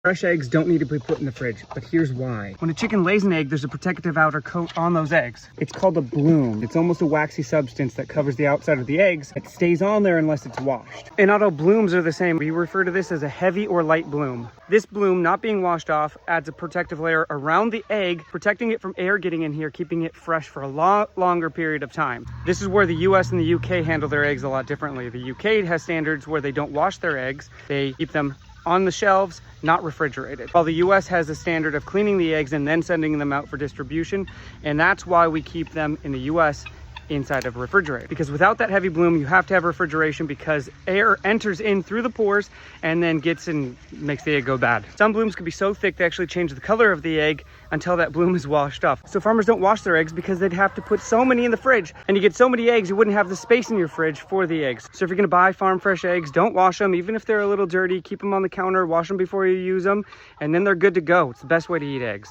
Fresh eggs don't need to be put in the fridge, but here's why. When a chicken lays an egg, there's a protective outer coat on those eggs. It's called a bloom. It's almost a waxy substance that covers the outside of the eggs. It stays on there unless it's washed. And not all blooms are the same. We refer to this as a heavy or light bloom. This bloom, not being washed off, adds a protective layer around the egg, protecting it from air getting in here, keeping it fresh for a lot longer period of time. This is where the US and the UK handle their eggs a lot differently. The UK has standards where they don't wash their eggs. They keep them on the shelves, not refrigerated. While the US has a standard of cleaning the eggs and then sending them out for distribution, and that's why we keep them in the US inside of a refrigerator. Because without that heavy bloom, you have to have refrigeration because air enters in through the pores and then gets and makes the egg go bad. Some blooms can be so thick they actually change the color of the egg until that bloom is washed off. So farmers don't wash their eggs because they'd have to put so many in the fridge, and you get so many eggs, you wouldn't have the space in your fridge for the eggs. So if you're gonna buy farm fresh eggs, don't wash them. Even if they're a little dirty, keep them on the counter, wash them before you use them, and then they're good to go. It's the best way to eat eggs.